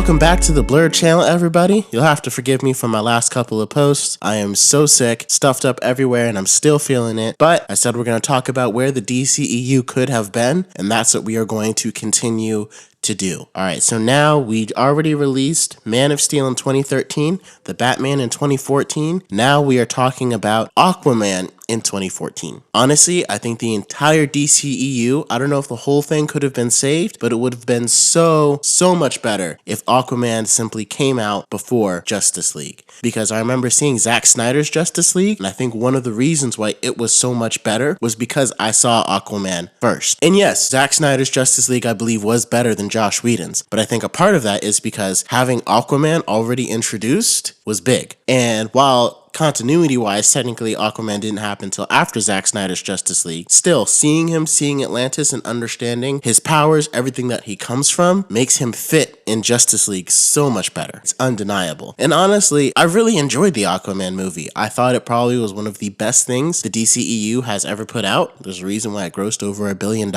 Welcome back to the Blurred channel, everybody. You'll have to forgive me for my last couple of posts. I am so sick, stuffed up everywhere, and I'm still feeling it. But I said we're going to talk about where the DCEU could have been, and that's what we are going to continue to do. Alright, so now we already released Man of Steel in 2013, the Batman in 2014. Now we are talking about Aquaman in 2014. Honestly, I think the entire DCEU, I don't know if the whole thing could have been saved, but it would have been so much better if Aquaman simply came out before Justice League. Because I remember seeing Zack Snyder's Justice League, and I think one of the reasons why it was so much better was because I saw Aquaman first. And yes, Zack Snyder's Justice League, I believe, was better than Joss Whedon's, but I think a part of that is because having Aquaman already introduced was big. And while continuity-wise, technically Aquaman didn't happen until after Zack Snyder's Justice League, still, seeing Atlantis and understanding his powers, everything that he comes from, makes him fit in Justice League so much better. It's undeniable. And honestly, I really enjoyed the Aquaman movie. I thought it probably was one of the best things the DCEU has ever put out. There's a reason why it grossed over $1 billion.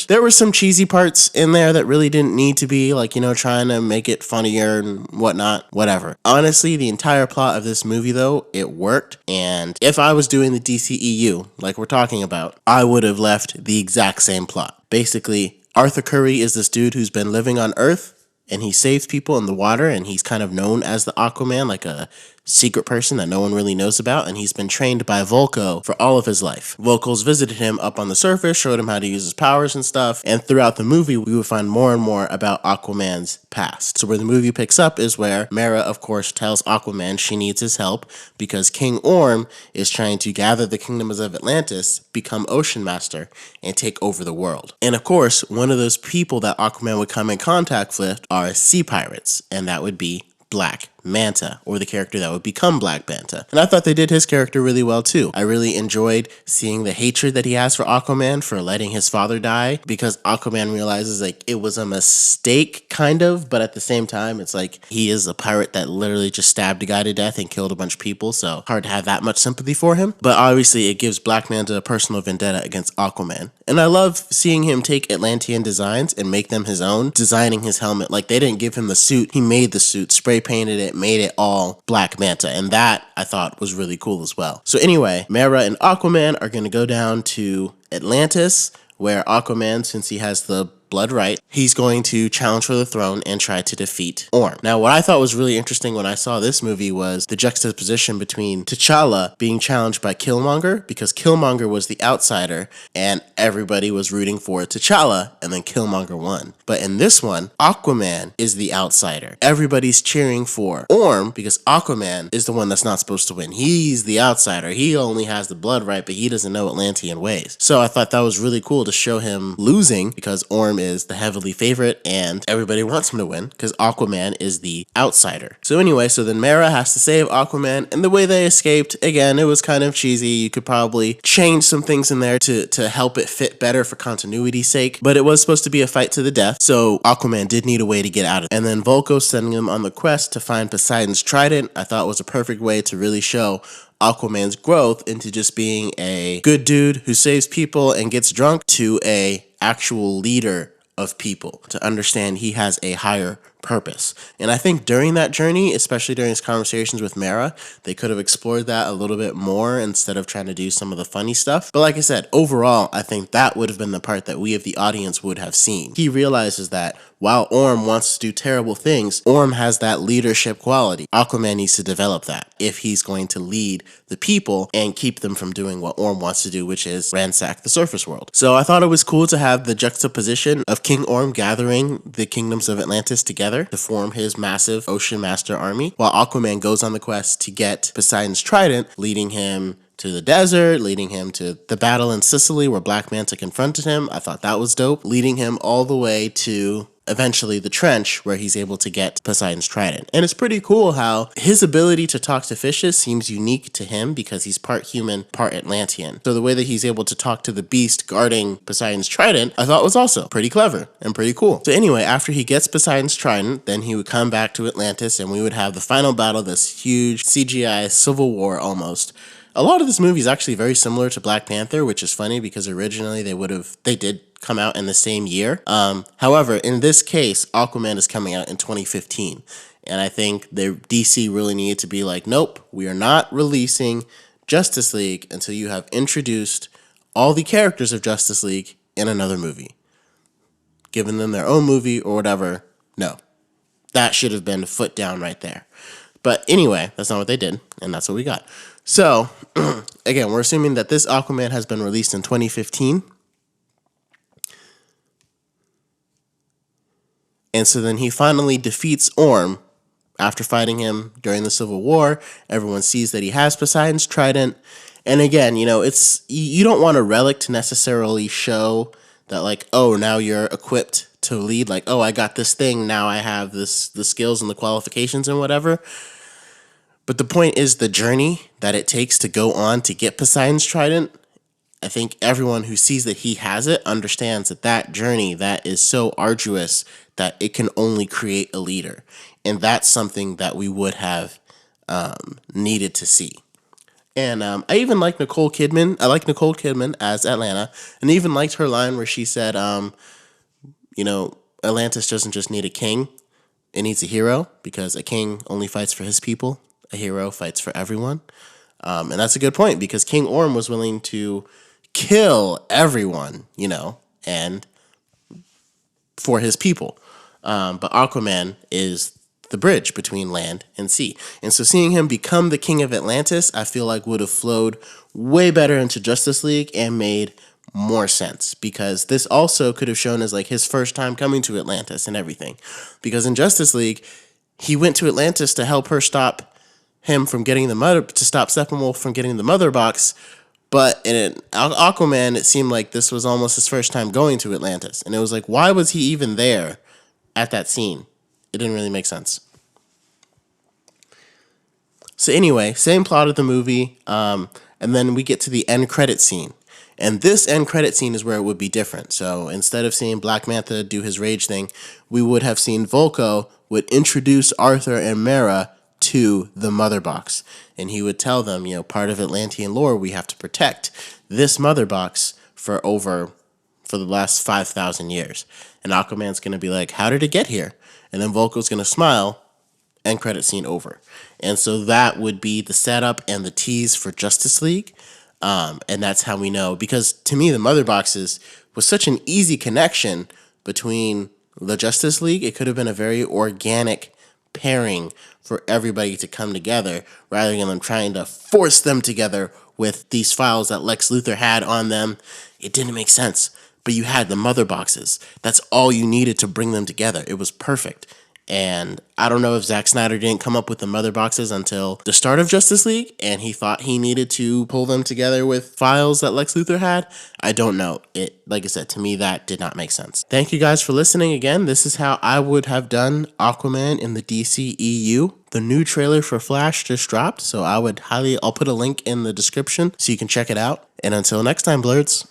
There were some cheesy parts in there that really didn't need to be, like, you know, trying to make it funnier and whatnot, whatever. Honestly, the entire plot of this movie, though, it worked, and if I was doing the DCEU, like we're talking about, I would have left the exact same plot. Basically, Arthur Curry is this dude who's been living on Earth, and he saves people in the water, and he's kind of known as the Aquaman, like a secret person that no one really knows about, and he's been trained by Vulko for all of his life. Vulko's visited him up on the surface, showed him how to use his powers and stuff, and throughout the movie, we would find more and more about Aquaman's past. So where the movie picks up is where Mera, of course, tells Aquaman she needs his help because King Orm is trying to gather the kingdoms of Atlantis, become Ocean Master, and take over the world. And of course, one of those people that Aquaman would come in contact with are sea pirates, and that would be Black Manta, or the character that would become Black Manta. And I thought they did his character really well too. I really enjoyed seeing the hatred that he has for Aquaman for letting his father die, because Aquaman realizes like it was a mistake kind of, but at the same time it's like he is a pirate that literally just stabbed a guy to death and killed a bunch of people, so hard to have that much sympathy for him. But obviously it gives Black Manta a personal vendetta against Aquaman. And I love seeing him take Atlantean designs and make them his own, designing his helmet. Like they didn't give him the suit, he made the suit, spray painted it, made it all Black Manta, and that I thought was really cool as well. So anyway, Mera and Aquaman are going to go down to Atlantis, where Aquaman, since he has the blood right, he's going to challenge for the throne and try to defeat Orm. Now, what I thought was really interesting when I saw this movie was the juxtaposition between T'Challa being challenged by Killmonger, because Killmonger was the outsider and everybody was rooting for T'Challa, and then Killmonger won. But in this one, Aquaman is the outsider. Everybody's cheering for Orm because Aquaman is the one that's not supposed to win. He's the outsider. He only has the blood right, but he doesn't know Atlantean ways. So I thought that was really cool to show him losing, because Orm is the heavily favorite and everybody wants him to win because Aquaman is the outsider. So anyway, so then Mera has to save Aquaman, and the way they escaped, again, it was kind of cheesy. You could probably change some things in there to help it fit better for continuity's sake, but it was supposed to be a fight to the death, so Aquaman did need a way to get out of it. And then Vulko sending him on the quest to find Poseidon's Trident, I thought was a perfect way to really show Aquaman's growth into just being a good dude who saves people and gets drunk to a actual leader of people, to understand he has a higher purpose. And I think during that journey, especially during his conversations with Mera, they could have explored that a little bit more instead of trying to do some of the funny stuff. But like I said, overall, I think that would have been the part that we of the audience would have seen. He realizes that while Orm wants to do terrible things, Orm has that leadership quality. Aquaman needs to develop that if he's going to lead the people and keep them from doing what Orm wants to do, which is ransack the surface world. So I thought it was cool to have the juxtaposition of King Orm gathering the kingdoms of Atlantis together to form his massive Ocean Master army, while Aquaman goes on the quest to get Poseidon's Trident, leading him to the desert, leading him to the battle in Sicily where Black Manta confronted him. I thought that was dope. Leading him all the way to eventually the trench where he's able to get Poseidon's Trident. And it's pretty cool how his ability to talk to fishes seems unique to him because he's part human, part Atlantean. So the way that he's able to talk to the beast guarding Poseidon's Trident, I thought was also pretty clever and pretty cool. So anyway, after he gets Poseidon's Trident, then he would come back to Atlantis and we would have the final battle, this huge CGI civil war almost, A lot of this movie is actually very similar to Black Panther, which is funny because originally they did come out in the same year. However, in this case, Aquaman is coming out in 2015. And I think the DC really needed to be like, nope, we are not releasing Justice League until you have introduced all the characters of Justice League in another movie. Giving them their own movie or whatever. No. That should have been a foot down right there. But anyway, that's not what they did, and that's what we got. So, again, we're assuming that this Aquaman has been released in 2015. And so then he finally defeats Orm after fighting him during the Civil War. Everyone sees that he has Poseidon's Trident. And again, it's you don't want a relic to necessarily show that, like, oh, now you're equipped to lead. Like, oh, I got this thing. Now I have the skills and the qualifications and whatever. But the point is the journey that it takes to go on to get Poseidon's Trident. I think everyone who sees that he has it understands that journey, that is so arduous that it can only create a leader. And that's something that we would have needed to see. And I even like Nicole Kidman. I like Nicole Kidman as Atlanta. And even liked her line where she said, Atlantis doesn't just need a king. It needs a hero, because a king only fights for his people. A hero fights for everyone. And that's a good point, because King Orm was willing to kill everyone, and for his people. But Aquaman is the bridge between land and sea. And so seeing him become the King of Atlantis, I feel like would have flowed way better into Justice League and made more sense, because this also could have shown as like his first time coming to Atlantis and everything. Because in Justice League, he went to Atlantis to help her stop him from getting stop Steppenwolf from getting the motherbox. But in Aquaman, it seemed like this was almost his first time going to Atlantis. And it was like, why was he even there at that scene? It didn't really make sense. So anyway, same plot of the movie. And then we get to the end credit scene. And this end credit scene is where it would be different. So instead of seeing Black Manta do his rage thing, we would have seen Vulko would introduce Arthur and Mera to the motherbox. And he would tell them, part of Atlantean lore, we have to protect this motherbox for the last 5,000 years. And Aquaman's going to be like, how did it get here? And then Vulko's going to smile, end credit scene over. And so that would be the setup and the tease for Justice League. And that's how we know, because to me, the mother boxes was such an easy connection between the Justice League. It could have been a very organic pairing for everybody to come together, rather than them trying to force them together with these files that Lex Luthor had on them. It didn't make sense, but you had the mother boxes. That's all you needed to bring them together. It was perfect. And I don't know if Zack Snyder didn't come up with the mother boxes until the start of Justice League, and he thought he needed to pull them together with files that Lex Luthor had. I don't know. Like I said, to me, that did not make sense. Thank you guys for listening again. This is how I would have done Aquaman in the DCEU. The new trailer for Flash just dropped, so I'll put a link in the description so you can check it out. And until next time, Blurs.